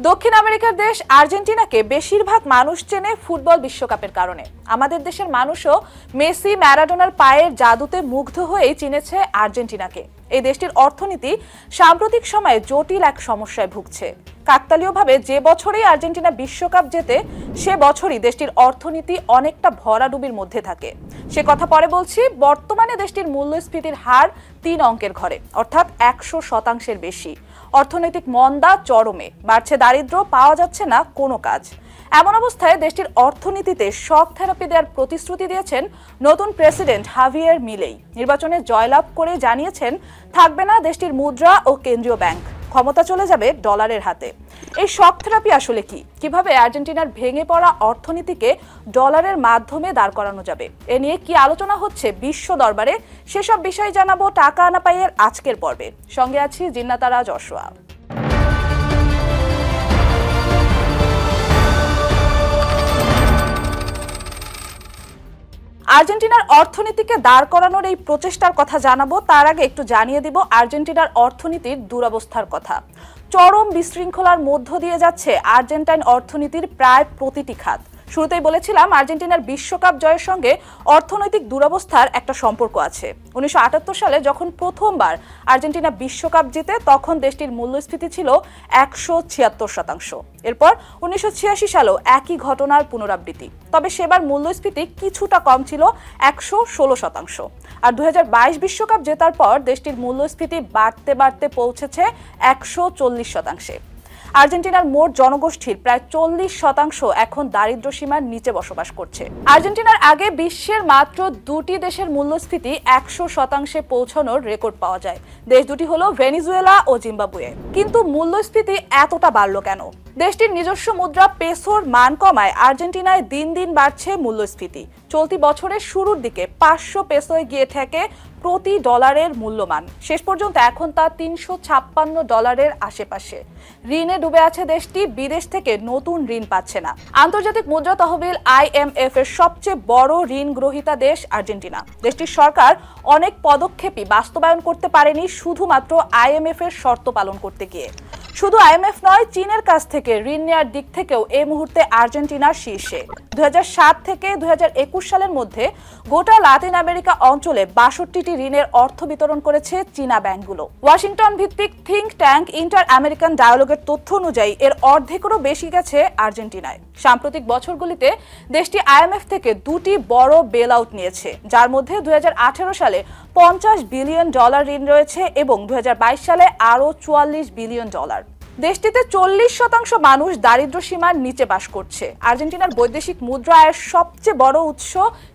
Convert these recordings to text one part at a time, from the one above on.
দক্ষিণ আমেরিকার দেশ আর্জেন্টিনাকে বেশিরভাগ মানুষ চেনে ফুটবল বিশ্বকাপের কারণে। আমাদের দেশের মানুষও মেসি ম্যারাডোনার পায়ের জাদুতে মুগ্ধ হয়েই চিনেছে আর্জেন্টিনাকে। এই দেশটির অর্থনীতি সাম্প্রতিক সময়ে জটিল এক সমস্যায় ভুগছে। কাকতালীয়ভাবে যে বছরই আর্জেন্টিনা বিশ্বকাপ জেতে সে বছরই দেশটির অর্থনীতি অনেকটা ভরাডুবির মধ্যে থাকে। সে কথা পরে বলছি। বর্তমানে দেশটির মূল্যস্ফীতির হার ৩ অঙ্কের ঘরে, অর্থাৎ ১০০% বেশি। অর্থনৈতিক মন্দা চরমে, বাড়ছে দারিদ্র্য, পাওয়া যাচ্ছে না কোনো কাজ। এমন অবস্থায় দেশটির অর্থনীতিতে শক থেরাপি দেওয়ার প্রতিশ্রুতি দিয়েছেন নতুন প্রেসিডেন্ট হাভিয়ের মিলেই। নির্বাচনে জয়লাভ করে জানিয়েছেন থাকবে না দেশটির মুদ্রা ও কেন্দ্রীয় ব্যাংক, ক্ষমতা চলে যাবে ডলারের হাতে। এই শক থেরাপি আসলে কি? কিভাবে আর্জেন্টিনার ভেঙে পড়া অর্থনীতিকে ডলারের মাধ্যমে দাঁড় করানো যাবে? এ নিয়ে কি আলোচনা হচ্ছে বিশ্ব দরবারে, সেসব বিষয় জানাবো টাকা আনা পাইয়ের আজকের পর্বে। সঙ্গে আছি জিন্নাতারা যশোয়া। আর্জেন্টিনার অর্থনীতিকে দাঁড় করানোর এই প্রচেষ্টার কথা জানাবো। তার আগে একটু জানিয়ে দিব আর্জেন্টিনার অর্থনীতির দুরবস্থার কথা। চরম বিশৃঙ্খলার মধ্য দিয়ে যাচ্ছে আর্জেন্টাইন অর্থনীতির প্রায় প্রতিটি খাত। শুরুতেই বলেছিলাম আর্জেন্টিনার বিশ্বকাপ জয়ের সঙ্গে অর্থনৈতিক দুরবস্থার একটা সম্পর্ক আছে। ১৯৭৮ সালে যখন প্রথমবার আর্জেন্টিনা বিশ্বকাপ জিতে তখন দেশটির মূল্যস্ফীতি ছিল ১৭৬%। এরপর ১৯৮৬ সালেও একই ঘটনার পুনরাবৃত্তি, তবে সেবার মূল্যস্ফীতি কিছুটা কম ছিল ১১৬%। আর ২০২২ বিশ্বকাপ জেতার পর দেশটির মূল্যস্ফীতি বাড়তে বাড়তে পৌঁছেছে ১৪০%। আর্জেন্টিনার মোট জনগোষ্ঠীর প্রায় ৪০% এখন দারিদ্র্য সীমার নিচে বসবাস করছে। আর্জেন্টিনার আগে বিশ্বের মাত্র দুটি দেশের মূল্যস্ফীতি ১০০% পৌঁছানোর রেকর্ড পাওয়া যায়। দেশ দুটি হলো ভেনিজুয়েলা ও জিম্বাবুয়ে। কিন্তু মূল্যস্ফীতি এতটা বাড়লো কেন? দেশটির নিজস্ব মুদ্রা পেসোর মান কমায় আর্জেন্টিনায় দিন দিন বাড়ছে মূল্যস্ফীতি। চলতি বছরের শুরুর দিকে ৫০০ পেসোয় গিয়ে থাকে প্রতি ডলারের মূল্যমান। শেষ পর্যন্ত এখন তা $৩৫৬ আশেপাশে। ঋণে ডুবে আছে দেশটি, বিদেশ থেকে নতুন ঋণ পাচ্ছে না। আন্তর্জাতিক মুদ্রা তহবিল IMF এর সবচেয়ে বড় ঋণ গ্রহীতা দেশ আর্জেন্টিনা। দেশটির সরকার অনেক পদক্ষেপই বাস্তবায়ন করতে পারেনি শুধুমাত্র IMF এর শর্ত পালন করতে গিয়ে। শুধু IMF নয়, চীনের কাছ থেকে ঋণ নেওয়ার দিক থেকেও এই মুহূর্তে আর্জেন্টিনার শীর্ষে। ২০০৭ থেকে ২০২১ সালের মধ্যে গোটা লাতিন আমেরিকা অঞ্চলে ৬২টি ঋণের অর্থ বিতরণ করেছে চীনা ব্যাংকগুলো। ওয়াশিংটন ভিত্তিক থিঙ্ক ট্যাঙ্ক ইন্টার আমেরিকান ডায়ালগের তথ্য অনুযায়ী এর অর্ধেকেরও বেশি গেছে আর্জেন্টিনায়। সাম্প্রতিক বছরগুলিতে দেশটি IMF থেকে দুটি বড় বেল আউট নিয়েছে, যার মধ্যে ২০১৮ সালে $৫০ বিলিয়ন ঋণ রয়েছে এবং ২০২২ সালে আরও $৪৪ বিলিয়ন। দেশটিতে ৪০% মানুষ দারিদ্র্য সীমার নিচে বাস করছে। আর্জেন্টিনার বৈদেশিক মুদ্রা আয়ের সবচেয়ে বড় উৎস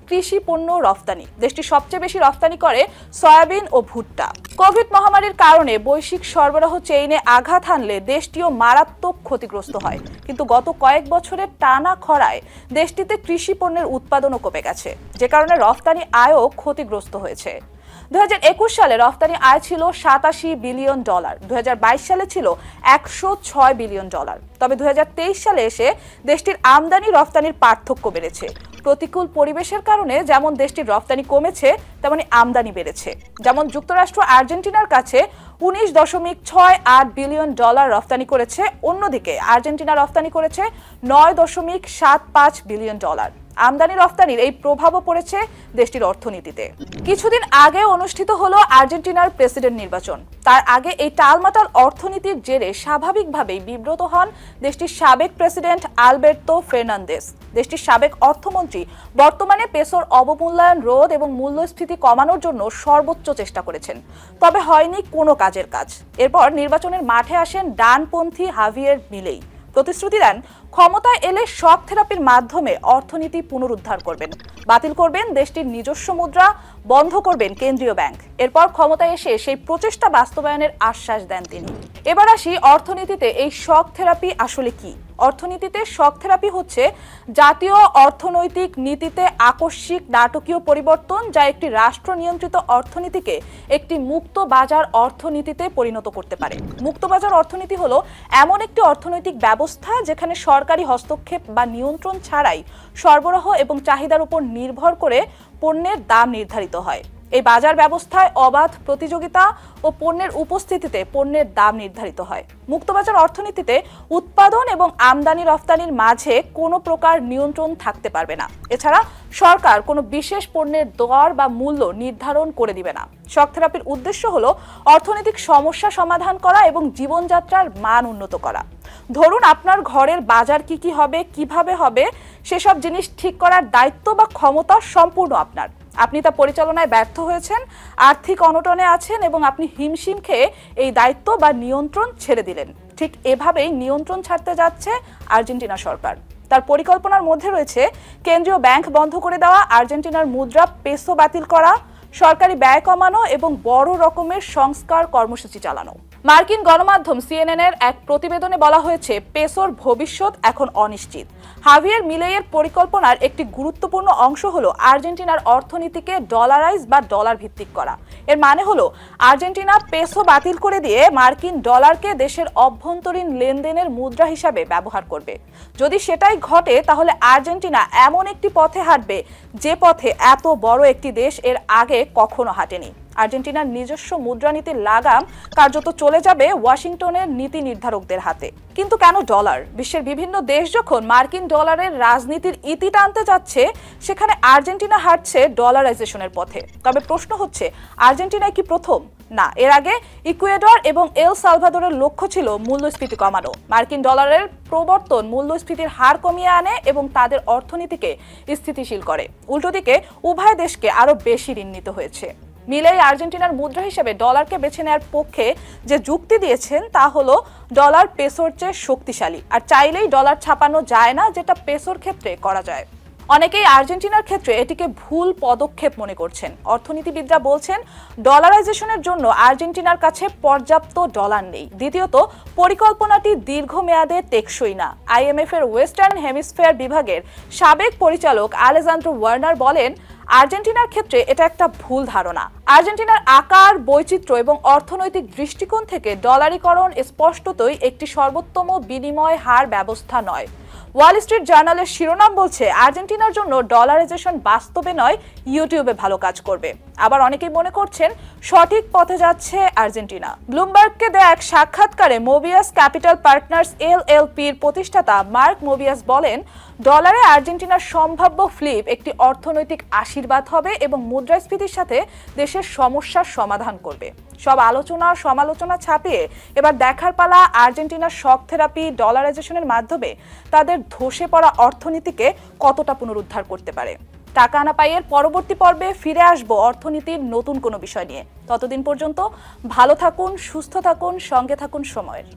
কৃষি পণ্য রফতানি। দেশটি সবচেয়ে বেশি রফতানি করে সয়াবিন ও ভুট্টা। কোভিড মহামারীর কারণে বৈশ্বিক সরবরাহ চেইনে আঘাত হানলে দেশটিও মারাত্মক ক্ষতিগ্রস্ত হয়। কিন্তু গত কয়েক বছরের টানা খরায় দেশটিতে কৃষি পণ্যের উৎপাদনও কমে গেছে, যে কারণে রফতানি আয়ও ক্ষতিগ্রস্ত হয়েছে। ২০২১ সালে রফতানি আয় ছিল $৮৭ বিলিয়ন, ২০২২ সালে ছিল $১০৬ বিলিয়ন। তবে ২০২৩ সালে এসে দেশটির আমদানি রফতানির পার্থক্য বেড়েছে। প্রতিকূল পরিবেশের কারণে যেমন দেশটির রফতানি কমেছে, তেমনি আমদানি বেড়েছে। যেমন যুক্তরাষ্ট্র আর্জেন্টিনার কাছে $১৯.৬৮ বিলিয়ন রফতানি করেছে, অন্যদিকে আর্জেন্টিনা রফতানি করেছে $৯.৭৫ বিলিয়ন। আমদানি রফতানির এই প্রভাবও পড়েছে দেশটির অর্থনীতিতে। কিছুদিন আগে অনুষ্ঠিত হলো আর্জেন্টিনার প্রেসিডেন্ট নির্বাচন। তার আগে এই টালমাটাল অর্থনীতির জেরে স্বাভাবিকভাবেই বিব্রত হন দেশটির সাবেক প্রেসিডেন্ট আলবের্তো ফের্নান্দেস। দেশটির সাবেক অর্থমন্ত্রী বর্তমানে পেসোর অবমূল্যায়ন রোধ এবং মূল্যস্ফীতি কমানোর জন্য সর্বোচ্চ চেষ্টা করেছেন, তবে হয়নি কোনো কাজের কাজ। এরপর নির্বাচনের মাঠে আসেন ডানপন্থী হাভিয়ের মিলেই। প্রতিশ্রুতি দেন ক্ষমতায় এলে শক থেরাপির মাধ্যমে অর্থনীতি পুনরুদ্ধার করবেন, বাতিল করবেন দেশটির নিজস্ব মুদ্রা, বন্ধ করবেন কেন্দ্রীয় ব্যাংক। এরপর ক্ষমতায় এসে সেই প্রচেষ্টা বাস্তবায়নের আশ্বাস দেন তিনি। এবার আসি অর্থনীতিতে এই শক থেরাপি আসলে কি। অর্থনীতিতে শক থেরাপি হচ্ছে জাতীয় অর্থনৈতিক নীতিতে আকস্মিক নাটকীয় পরিবর্তন, যা একটি রাষ্ট্র নিয়ন্ত্রিত অর্থনীতিকে একটি মুক্ত বাজার অর্থনীতিতে পরিণত করতে পারে। মুক্ত বাজার অর্থনীতি হলো এমন একটি অর্থনৈতিক ব্যবস্থা যেখানে সরকারি হস্তক্ষেপ বা নিয়ন্ত্রণ ছাড়াই সরবরাহ এবং চাহিদার উপর নির্ভর করে পণ্যের দাম নির্ধারিত হয়। এই বাজার ব্যবস্থায় অবাধ প্রতিযোগিতা ও পণ্যের উপস্থিতিতে পণ্যের দাম নির্ধারিত হয়। মুক্তবাজার অর্থনীতিতে উৎপাদন এবং আমদানি রফতানির মাঝে কোনো প্রকার নিয়ন্ত্রণ থাকতে পারবে না। এছাড়া সরকার কোনো বিশেষ পণ্যের দর বা মূল্য নির্ধারণ করে দিবে না। শক থেরাপির উদ্দেশ্য হলো অর্থনৈতিক সমস্যা সমাধান করা এবং জীবনযাত্রার মান উন্নত করা। ধরুন আপনার ঘরের বাজার কি হবে, কিভাবে হবে, সেসব জিনিস ঠিক করার দায়িত্ব বা ক্ষমতা সম্পূর্ণ আপনার। আপনি তা পরিচালনায় ব্যর্থ হয়েছেন, আর্থিক অনটনে আছেন এবং আপনি হিমশিম খেয়ে এই দায়িত্ব বা নিয়ন্ত্রণ ছেড়ে দিলেন। ঠিক এভাবেই নিয়ন্ত্রণ ছাড়তে যাচ্ছে আর্জেন্টিনা সরকার। তার পরিকল্পনার মধ্যে রয়েছে কেন্দ্রীয় ব্যাংক বন্ধ করে দেওয়া, আর্জেন্টিনার মুদ্রা পেসো বাতিল করা, সরকারি ব্যয় কমানো এবং বড় রকমের সংস্কার কর্মসূচি চালানো। মার্কিন গণমাধ্যম সিএনএন এর এক প্রতিবেদনে বলা হয়েছে পেসোর ভবিষ্যৎ এখন অনিশ্চিত। হাভিয়ের মিলেইয়ের পরিকল্পনার একটি গুরুত্বপূর্ণ অংশ হলো আর্জেন্টিনার অর্থনীতিকে ডলারাইজ বা ডলার ভিত্তিক করা। এর মানে হলো আর্জেন্টিনা পেসো বাতিল করে দিয়ে মার্কিন ডলারকে দেশের অভ্যন্তরীণ লেনদেনের মুদ্রা হিসাবে ব্যবহার করবে। যদি সেটাই ঘটে তাহলে আর্জেন্টিনা এমন একটি পথে হাঁটবে যে পথে এত বড় একটি দেশ এর আগে কখনো হাঁটেনি। আর্জেন্টিনার নিজস্ব মুদ্রানীতির লাগাম কার্যত চলে যাবে ওয়াশিংটনের নীতি নির্ধারকদের হাতে। কিন্তু কেন ডলার? বিশ্বের বিভিন্ন দেশ যখন মার্কিন ডলারের রাজনীতির ইতি টানতে যাচ্ছে, সেখানে আর্জেন্টিনা হাঁটছে ডলারাইজেশনের পথে। তবে প্রশ্ন হচ্ছে, আর্জেন্টিনা কি প্রথম? না, এর আগে ইকুয়েডর এবং এল সালভাদোরের লক্ষ্য ছিল মূল্যস্ফীতি কমানো। মার্কিন ডলারের প্রবর্তন মূল্যস্ফীতির হার কমিয়ে আনে এবং তাদের অর্থনীতিকে স্থিতিশীল করে। উল্টো দিকে উভয় দেশকে আরো বেশি ঋণ নিতে হয়েছে। মিলেই আর্জেন্টিনার মুদ্রা হিসেবে ডলারকে বেছে নেওয়ার পক্ষে যে যুক্তি দিয়েছেন তা হলো ডলার পেসোর চেয়ে শক্তিশালী, আর চাইলেই ডলার ছাপানো যায় না, যেটা পেসোর ক্ষেত্রে করা যায়। অনেকেই আর্জেন্টিনার ক্ষেত্রে এটিকে ভুল পদক্ষেপ মনে করছেন। অর্থনীতিবিদরা বলছেন ডলারাইজেশনের জন্য আর্জেন্টিনার কাছে পর্যাপ্ত ডলার নেই। দ্বিতীয়ত, পরিকল্পনাটি দীর্ঘমেয়াদে টেকসই না। আইএমএফ এর ওয়েস্টার্ন হেমিস্ফিয়ার বিভাগের সাবেক পরিচালক আলেজান্দ্রো ওয়ার্নার বলেন, আর্জেন্টিনার ক্ষেত্রে এটা একটা ভুল ধারণা। আর্জেন্টিনার আকার, বৈচিত্র্য এবং অর্থনৈতিক দৃষ্টিকোণ থেকে ডলারিকরণ স্পষ্টতই একটি সর্বোত্তম বিনিময় হার ব্যবস্থা নয়। ওয়াল স্ট্রিট জার্নালের শিরোনাম বলছে, আর্জেন্টিনার জন্য ডলারাইজেশন বাস্তবে নয়, ইউটিউবে ভালো কাজ করবে। আবার অনেকেই মনে করছেন সঠিক পথে যাচ্ছে আর্জেন্টিনা। ব্লুমবার্গকে দেয়া এক সাক্ষাৎকারে মোবিয়াস ক্যাপিটাল পার্টনার্স এলএলপির প্রতিষ্ঠাতা মার্ক মোবিয়াস বলেন, ডলারে আর্জেন্টিনার সম্ভাব্য ফ্লিপ একটি অর্থনৈতিক আশীর্বাদ হবে এবং মুদ্রাস্ফীতির সাথে দেশের সমস্যার সমাধান করবে। সব আলোচনা সমালোচনা ছাপিয়ে এবার দেখার পালা আর্জেন্টিনার শক থেরাপি ডলারাইজেশনের মাধ্যমে তাদের ধসে পড়া অর্থনীতিকে কতটা পুনরুদ্ধার করতে পারে। টাকা আনা পাইয়ের পরবর্তী পর্বে ফিরে আসবো অর্থনীতির নতুন কোনো বিষয় নিয়ে। ততদিন পর্যন্ত ভালো থাকুন, সুস্থ থাকুন, সঙ্গে থাকুন সময়ের।